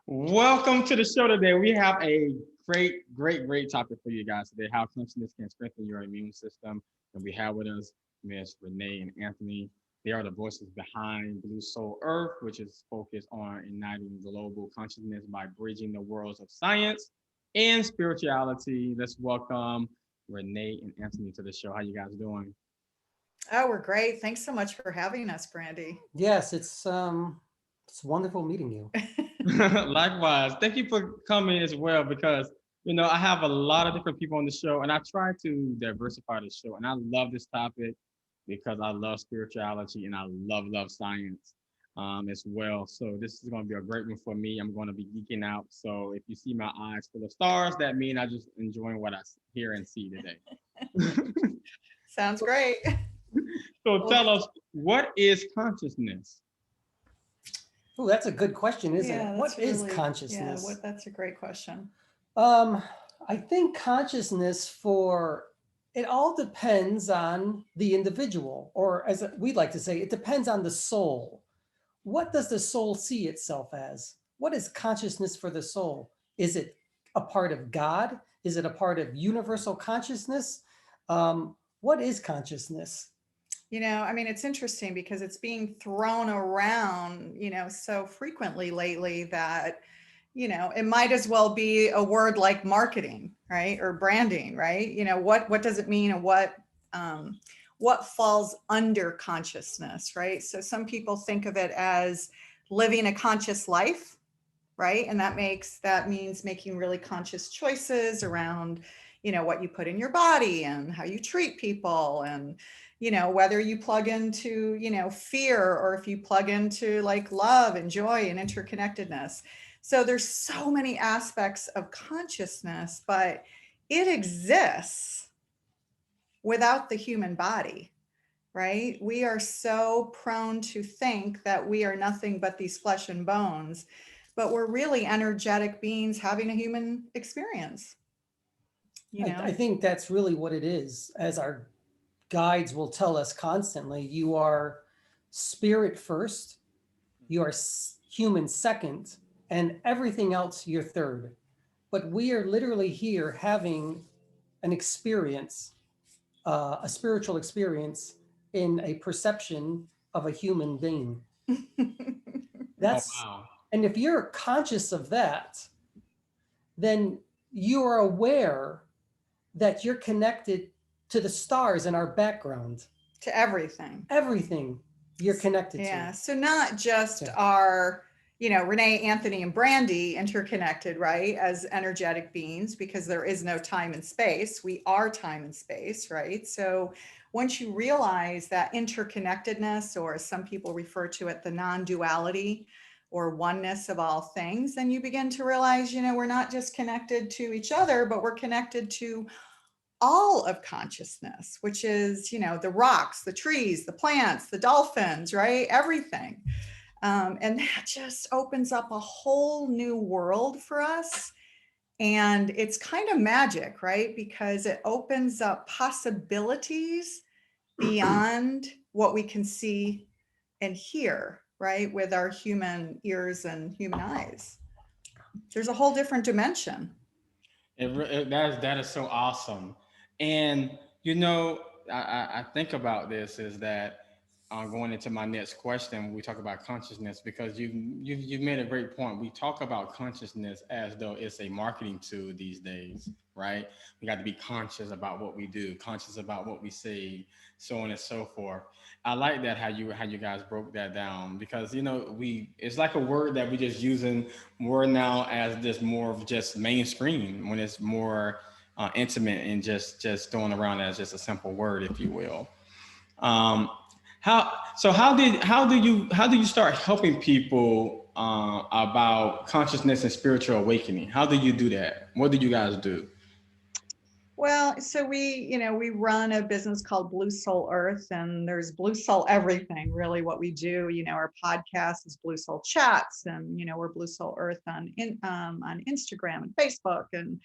Welcome to the show today. We have a great topic for you guys today, how consciousness can strengthen your immune system. And we have with us Miss Renee and Anthony. They are the voices behind Blue Soul Earth, which is focused on igniting global consciousness by bridging the worlds of science and spirituality. Let's welcome Renee and Anthony to the show. How you guys doing? Oh, we're great. Thanks so much for having us, Brandy. Yes, it's wonderful meeting you. Likewise. Thank you for coming as well because I have a lot of different people on the show and I try to diversify the show and I love this topic because I love spirituality and I love science as well. So this is going to be a great one for me. I'm going to be geeking out. So if you see my eyes full of stars, that means I just enjoying what I hear and see today. Sounds great. So Well, tell us, what is consciousness? Oh, that's a good question, isn't yeah, it? that's What is really, consciousness? that's a great question. Um, I think consciousness for it all depends on the individual, or as we'd like to say, it depends on the soul. What does the soul see itself as? What is consciousness for the soul? Is it a part of God? Is it a part of universal consciousness? What is consciousness? I mean, it's interesting because it's being thrown around, so frequently lately that, it might as well be a word like marketing, right? Or branding, right? What does it mean and what falls under consciousness, right? So some people think of it as living a conscious life, right? And that means making really conscious choices around, what you put in your body and how you treat people and whether you plug into, fear or if you plug into like love and joy and interconnectedness. So there's so many aspects of consciousness, but it exists without the human body, right? We are so prone to think that we are nothing but these flesh and bones, but we're really energetic beings having a human experience, you I know? think that's really what it is. As our guides will tell us constantly, you are spirit first, you are human second, and everything else you're third. But we are literally here having an experience, a spiritual experience in a perception of a human being. Oh, That's, wow. and if you're conscious of that, then you are aware that you're connected to the stars in our background. To everything. Everything you're connected Yeah. to. So not just Okay. our, Renee, Anthony, and Brandy interconnected, right? As energetic beings, because there is no time and space. We are time and space, right? So once you realize that interconnectedness, or as some people refer to it, the non-duality or oneness of all things, then you begin to realize, we're not just connected to each other, but we're connected to all of consciousness, which is, the rocks, the trees, the plants, the dolphins, right? Everything. And that just opens up a whole new world for us. And it's kind of magic, right? Because it opens up possibilities beyond what we can see and hear, right? With our human ears and human eyes. There's a whole different dimension. That is so awesome. And I think about this is that going into my next question, we talk about consciousness because you've made a great point. We talk about consciousness as though it's a marketing tool these days, right? We got to be conscious about what we do, conscious about what we say, so on and so forth. I like that how you guys broke that down because we it's like a word that we just using more now as this more of just mainstream when it's more intimate and just thrown around as just a simple word, if you will. Um, how do you start helping people about consciousness and spiritual awakening? How do you do that? What do you guys do? Well, so we run a business called Blue Soul Earth, and there's Blue Soul everything, really what we do. Our podcast is Blue Soul Chats, and we're Blue Soul Earth on Instagram and Facebook, and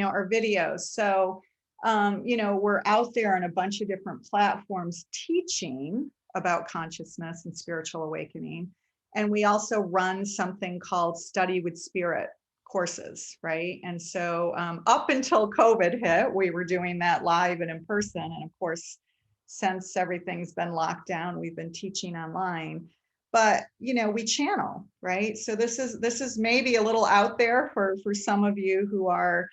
our videos. So we're out there on a bunch of different platforms teaching about consciousness and spiritual awakening. And we also run something called Study with Spirit courses, right? And so up until COVID hit, we were doing that live and in person. And of course, since everything's been locked down, we've been teaching online. But we channel, right? So this is maybe a little out there for some of you who are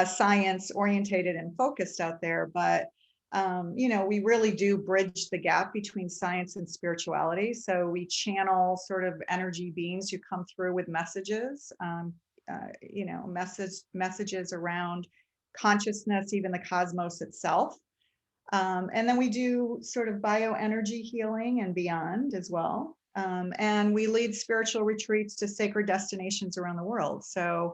science orientated and focused out there, but we really do bridge the gap between science and spirituality. So we channel sort of energy beings who come through with messages, messages around consciousness, even the cosmos itself. And then we do sort of bioenergy healing and beyond as well. And we lead spiritual retreats to sacred destinations around the world. So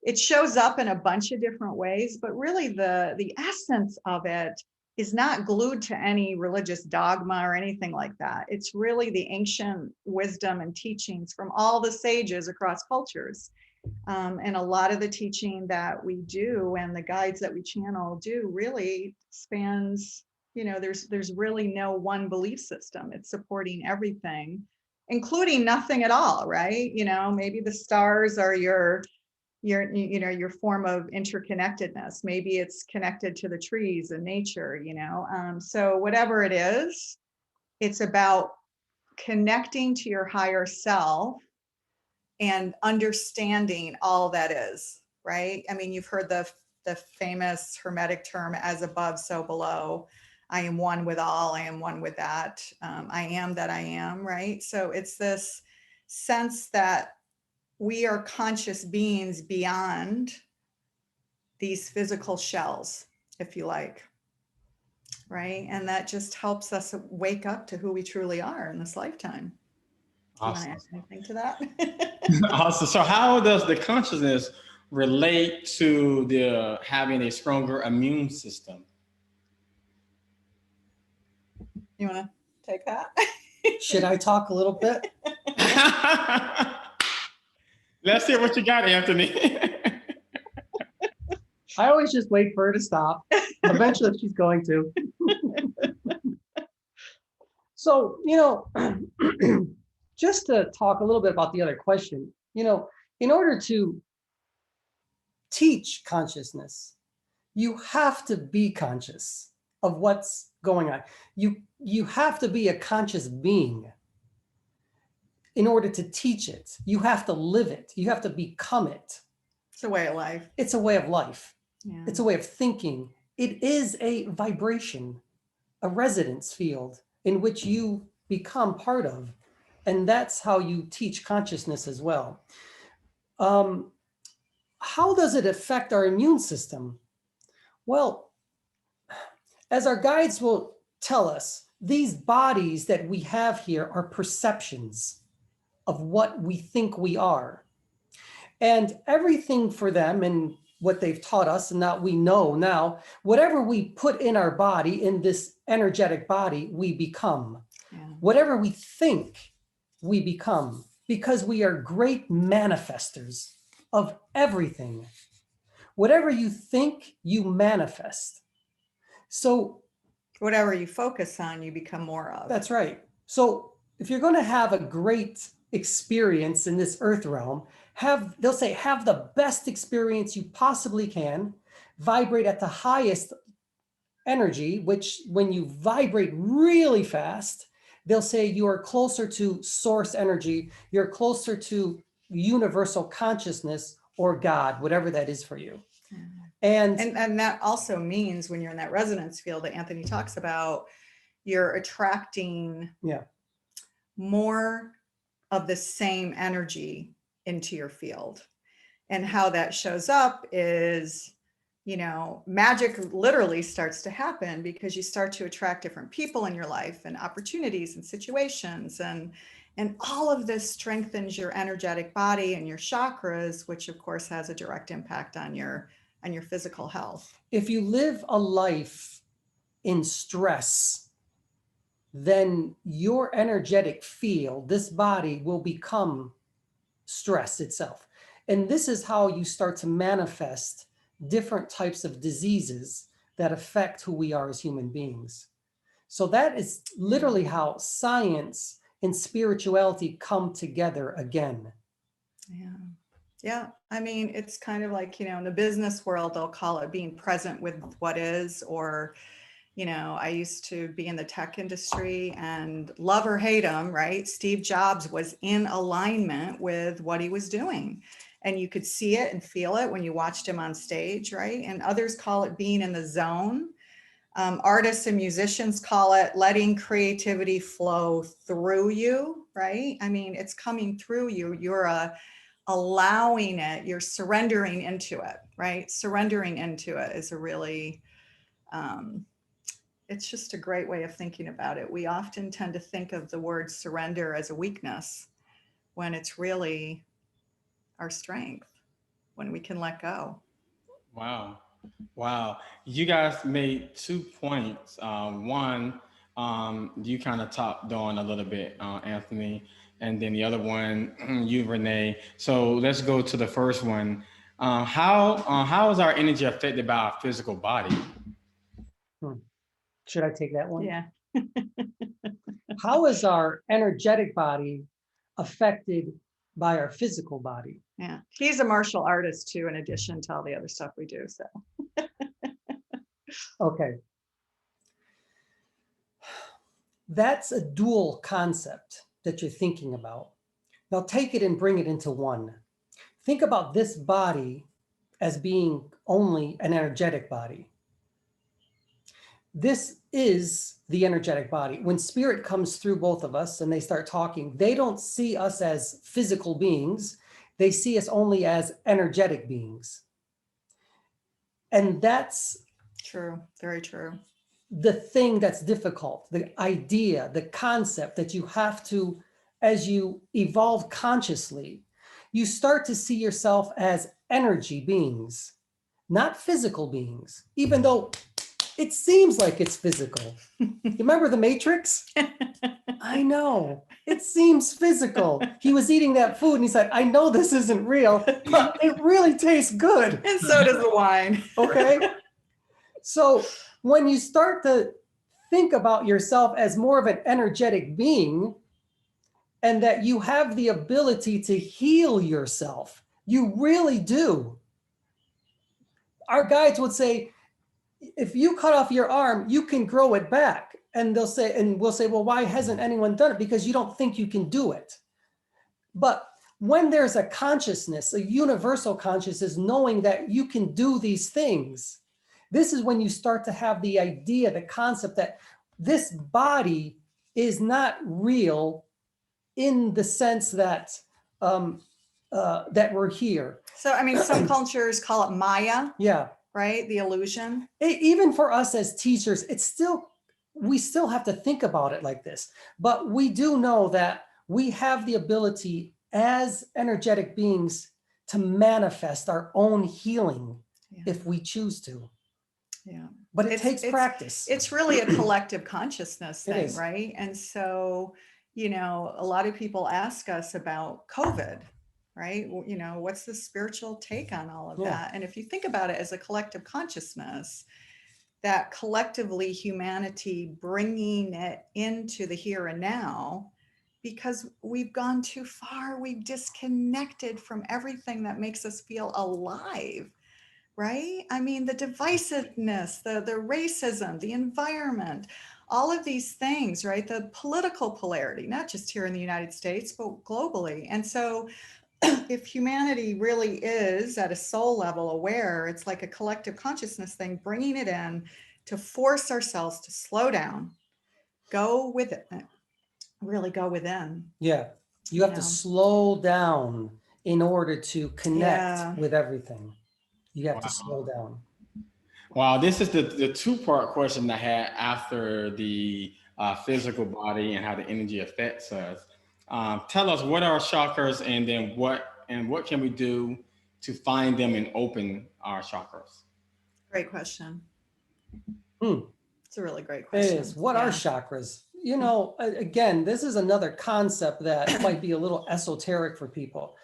it shows up in a bunch of different ways, but really the essence of it is not glued to any religious dogma or anything like that. It's really the ancient wisdom and teachings from all the sages across cultures. And a lot of the teaching that we do and the guides that we channel do really spans, there's really no one belief system. It's supporting everything, including nothing at all, right? Maybe the stars are your form of interconnectedness. Maybe it's connected to the trees and nature, so whatever it is, it's about connecting to your higher self and understanding all that is, right? I mean, you've heard the famous Hermetic term, as above, so below. I am one with all, I am one with that. I am that I am, right? So it's this sense that we are conscious beings beyond these physical shells, if you like, right? And that just helps us wake up to who we truly are in this lifetime. Awesome. Do you want to add anything to that? Awesome. So how does the consciousness relate to the having a stronger immune system? You want to take that? Should I talk a little bit? Let's hear what you got, Anthony. I always just wait for her to stop. Eventually she's going to. So, just to talk a little bit about the other question, in order to teach consciousness, you have to be conscious of what's going on. You have to be a conscious being in order to teach it. You have to live it. You have to become it. It's a way of life. It's a way of life. Yeah. It's a way of thinking. It is a vibration, a resonance field in which you become part of. And that's how you teach consciousness as well. How does it affect our immune system? Well, as our guides will tell us, these bodies that we have here are perceptions of what we think we are. And everything for them and what they've taught us and that we know now, whatever we put in our body, in this energetic body, we become. Yeah. Whatever we think, we become, because we are great manifestors of everything. Whatever you think, you manifest. So whatever you focus on, you become more of. That's right. So if you're going to have a great experience in this earth realm, they'll say, have the best experience you possibly can, vibrate at the highest energy, which when you vibrate really fast, they'll say you are closer to source energy, you're closer to universal consciousness or God, whatever that is for you. And that also means when you're in that resonance field that Anthony talks about, you're attracting more of the same energy into your field. And how that shows up is, magic literally starts to happen because you start to attract different people in your life and opportunities and situations, and all of this strengthens your energetic body and your chakras, which of course has a direct impact on your physical health. If you live a life in stress, then your energetic field, this body, will become stress itself. And this is how you start to manifest different types of diseases that affect who we are as human beings. So that is literally how science and spirituality come together again. Yeah. Yeah. I mean, it's kind of like, in the business world, they'll call it being present with what is, or, I used to be in the tech industry, and love or hate him, right? Steve Jobs was in alignment with what he was doing. And you could see it and feel it when you watched him on stage, right? And others call it being in the zone. Artists and musicians call it letting creativity flow through you, right? I mean, it's coming through you. You're allowing it, you're surrendering into it, right? Surrendering into it is a really, it's just a great way of thinking about it. We often tend to think of the word surrender as a weakness when it's really our strength, when we can let go. Wow. Wow. You guys made 2 points. One, you kind of topped on a little bit, Anthony, and then the other one, you, Renee. So let's go to the first one. How is our energy affected by our physical body? Should I take that one? Yeah. How is our energetic body affected by our physical body? Yeah. He's a martial artist too, in addition to all the other stuff we do. So, Okay. That's a dual concept that you're thinking about. Now take it and bring it into one. Think about this body as being only an energetic body. This is the energetic body. When spirit comes through both of us and they start talking, they don't see us as physical beings. They see us only as energetic beings. And that's true. Very true. the thing that's difficult, the idea, the concept that you have to, as you evolve consciously, you start to see yourself as energy beings, not physical beings, even though it seems like it's physical. You remember the Matrix? I know, it seems physical. He was eating that food and he said, I know this isn't real, but it really tastes good. And so does the wine. Okay. So when you start to think about yourself as more of an energetic being, and that you have the ability to heal yourself, you really do. Our guides would say, if you cut off your arm, you can grow it back. And they'll say, and we'll say, well, why hasn't anyone done it? Because you don't think you can do it. But when there's a consciousness, a universal consciousness, knowing that you can do these things, this is when you start to have the idea, the concept that this body is not real in the sense that that we're here. So, I mean, some cultures call it Maya. Yeah. Right? The illusion. Even for us as teachers, we still have to think about it like this. But we do know that we have the ability as energetic beings to manifest our own healing if we choose to. Yeah. But it takes practice. It's really a collective consciousness thing, right? And so, a lot of people ask us about COVID, right? What's the spiritual take on all of that? And if you think about it as a collective consciousness, that collectively humanity bringing it into the here and now, because we've gone too far, we've disconnected from everything that makes us feel alive, right? I mean, the divisiveness, the racism, the environment, all of these things, right? The political polarity, not just here in the United States, but globally. And so if humanity really is at a soul level aware, it's like a collective consciousness thing, bringing it in to force ourselves to slow down, go with it, really go within. Yeah. You have to slow down in order to connect with everything. You have to slow down. Wow, this is the two-part question I had after the physical body and how the energy affects us. Tell us what are chakras, and then what can we do to find them and open our chakras? Great question. It's a really great question. It is. What are chakras? Again, this is another concept that might be a little esoteric for people.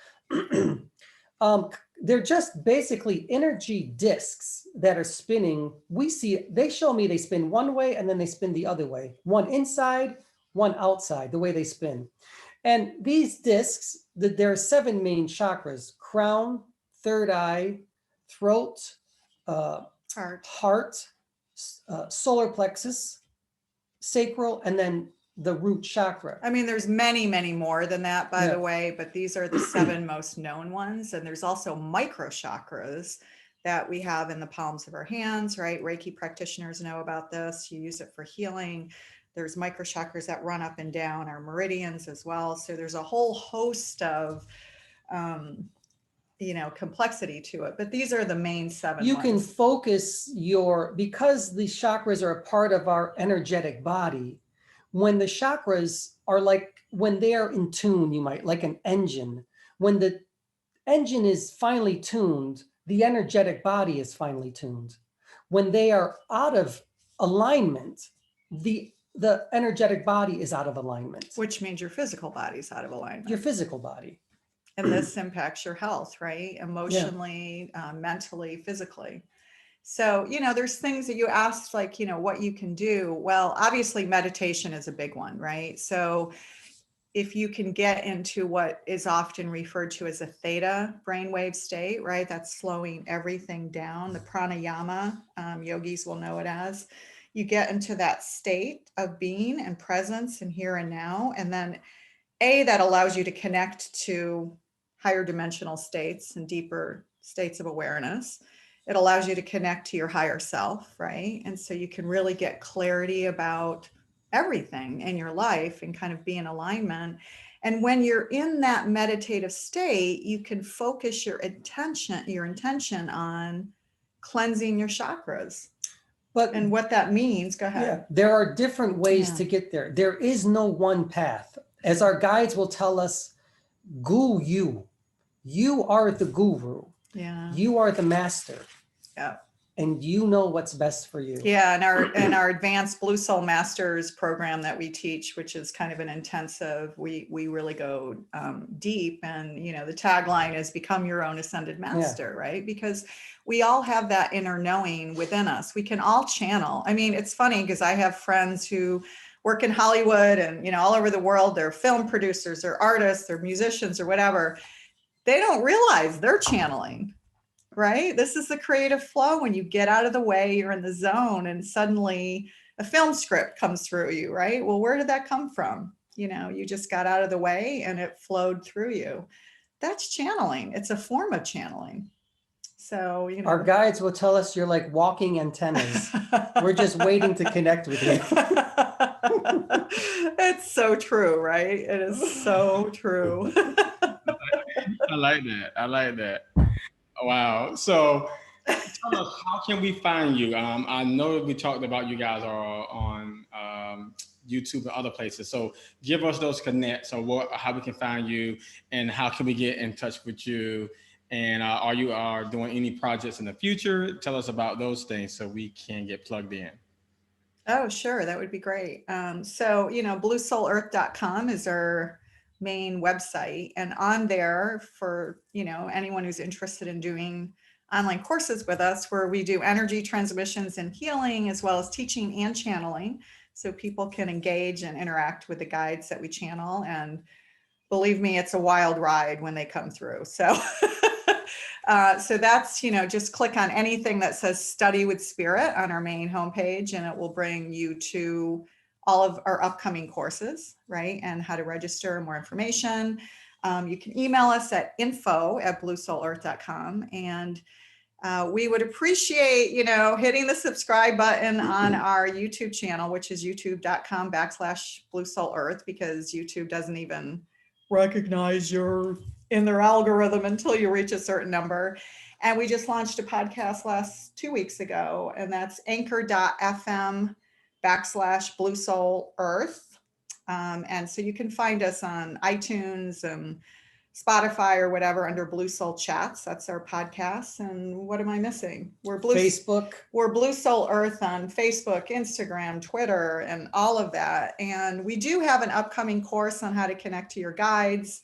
They're just basically energy discs that are spinning. They show me they spin one way and then they spin the other way. One inside, one outside, the way they spin. And these discs, there are 7 main chakras: crown, third eye, throat, heart, solar plexus, sacral, and then the root chakra. I mean, there's many, many more than that, by the way, but these are the 7 most known ones. And there's also micro chakras that we have in the palms of our hands, right? Reiki practitioners know about this. You use it for healing. There's micro chakras that run up and down our meridians as well. So there's a whole host of, complexity to it, but these are the main 7 You ones. can focus because the chakras are a part of our energetic body. When the chakras are when they are in tune, like an engine, when the engine is finely tuned, the energetic body is finely tuned. When they are out of alignment, the energetic body is out of alignment. Which means your physical body's out of alignment. Your physical body. And this impacts your health, right? Emotionally, mentally, physically. So, there's things that you asked, like, what you can do. Well, obviously meditation is a big one, right? So if you can get into what is often referred to as a theta brainwave state, right? That's slowing everything down. The pranayama, yogis will know it as. You get into that state of being and presence and here and now. And then that allows you to connect to higher dimensional states and deeper states of awareness. It allows you to connect to your higher self, right? And so you can really get clarity about everything in your life and kind of be in alignment. And when you're in that meditative state, you can focus your intention on cleansing your chakras. And what that means, go ahead. Yeah, there are different ways to get there. There is no one path. As our guides will tell us, you are the guru. Yeah. You are the master. Yeah. And you know what's best for you. Yeah, and our advanced Blue Soul Masters program that we teach, which is kind of an intensive, we really go deep, and the tagline is become your own ascended master, right? Because we all have that inner knowing within us. We can all channel. I mean, it's funny because I have friends who work in Hollywood and all over the world. They're film producers, they're artists, they're musicians or whatever. They don't realize they're channeling. Right? This is the creative flow. When you get out of the way, you're in the zone, and suddenly a film script comes through you, right? Well, where did that come from? You just got out of the way and it flowed through you. That's channeling. It's a form of channeling. So, our guides will tell us you're like walking antennas. We're just waiting to connect with you. It's so true, right? It is so true. I like that. Wow. So tell us, how can we find you? I know we talked about you guys are on YouTube and other places. So give us those connects, or how we can find you, and how can we get in touch with you? And are you doing any projects in the future? Tell us about those things so we can get plugged in. Oh, sure. That would be great. So, bluesoulearth.com is our main website, and on there, for anyone who's interested in doing online courses with us, where we do energy transmissions and healing, as well as teaching and channeling, so people can engage and interact with the guides that we channel. And believe me, it's a wild ride when they come through. So so that's, just click on anything that says Study with Spirit on our main homepage, and it will bring you to all of our upcoming courses, right? And how to register, more information. You can email us at info@bluesoulearth.com. And we would appreciate, hitting the subscribe button on our YouTube channel, which is youtube.com/bluesoulearth, because YouTube doesn't even recognize you're in their algorithm until you reach a certain number. And we just launched a podcast 2 weeks ago, and that's anchor.fm/bluesoulearth. And so you can find us on iTunes and Spotify or whatever under Blue Soul Chats. That's our podcast. And what am I missing? Facebook. We're Blue Soul Earth on Facebook, Instagram, Twitter, and all of that. And we do have an upcoming course on how to connect to your guides,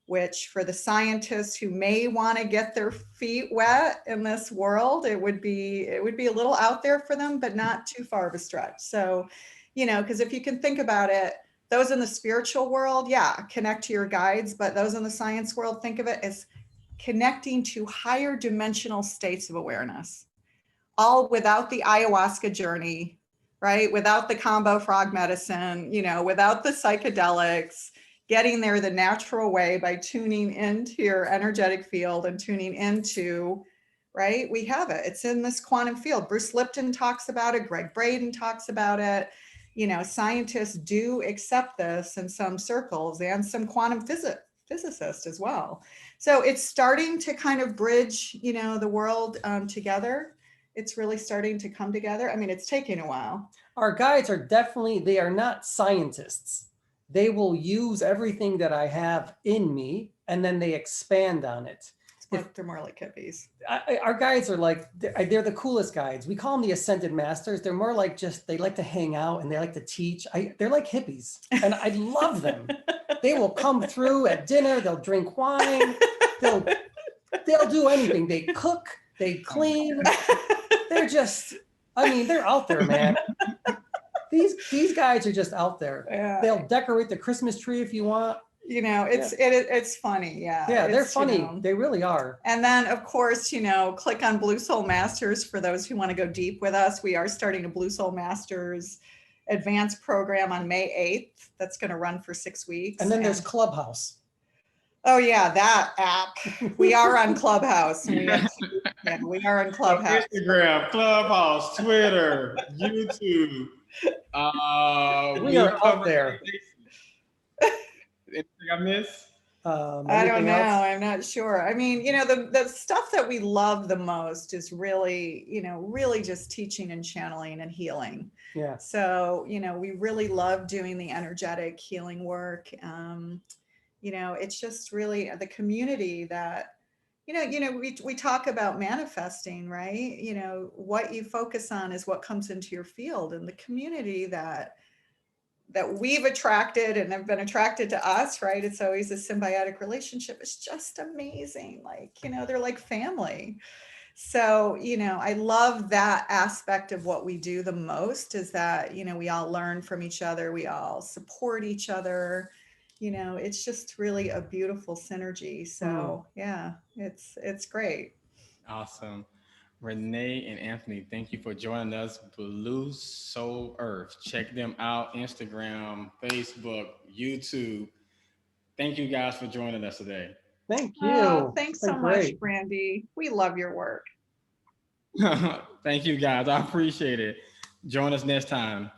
which, for the scientists who may want to get their feet wet in this world, it would be a little out there for them, but not too far of a stretch. So, because if you can think about it, Those in the spiritual world, yeah, connect to your guides, but those in the science world, think of it as connecting to higher dimensional states of awareness, all without the ayahuasca journey, right? Without the combo frog medicine, you know, without the psychedelics, getting there the natural way by tuning into your energetic field and tuning into, right? We have it. It's in this quantum field. Bruce Lipton talks about it. Greg Braden talks about it. You know, scientists do accept this in some circles, and some quantum physicists as well. So it's starting to kind of bridge, you know, the world together. It's really starting to come together. I mean, it's taking a while. Our guides are definitely, they are not scientists. They will use everything that I have in me and then they expand on it. They're more like hippies. Our guides are like, they're the coolest guides. We call them the Ascended Masters. They're more like just, they like to hang out and they like to teach. They're like hippies and I love them. They will come through at dinner. They'll drink wine. They'll do anything. They cook, they clean. They're just, I mean, they're out there, man. These guys are just out there. Yeah. They'll decorate the Christmas tree if you want. You know, it's funny. Yeah. Yeah, they're It's, funny. you know, They really are. and then of course, you know, click on Blue Soul Masters for those who want to go deep with us. We are starting a Blue Soul Masters advanced program on May 8th. That's going to run for 6 weeks. And then there's Clubhouse. Oh yeah, that app. We are on Clubhouse. We are on Clubhouse. Instagram, Clubhouse, Twitter, YouTube. We are out there. Anything I miss? I don't know. Else? I'm not sure. I mean, you know, the stuff that we love the most is really, you know, really just teaching and channeling and healing. Yeah. So, you know, we really love doing the energetic healing work. You know, it's just really the community that, you know, we talk about manifesting, right? You know, what you focus on is what comes into your field, and the community that we've attracted and have been attracted to us, right? It's always a symbiotic relationship. It's just amazing. Like, you know, they're like family. So, you know, I love that aspect of what we do the most, is that, you know, we all learn from each other. We all support each other. You know, it's just really a beautiful synergy. So yeah, it's great. Awesome. Renee and Anthony, thank you for joining us. Blue Soul Earth. Check them out. Instagram, Facebook, YouTube. Thank you guys for joining us today. Thank you. Oh, thanks so much, Great. Brandy. We love your work. Thank you guys. I appreciate it. Join us next time.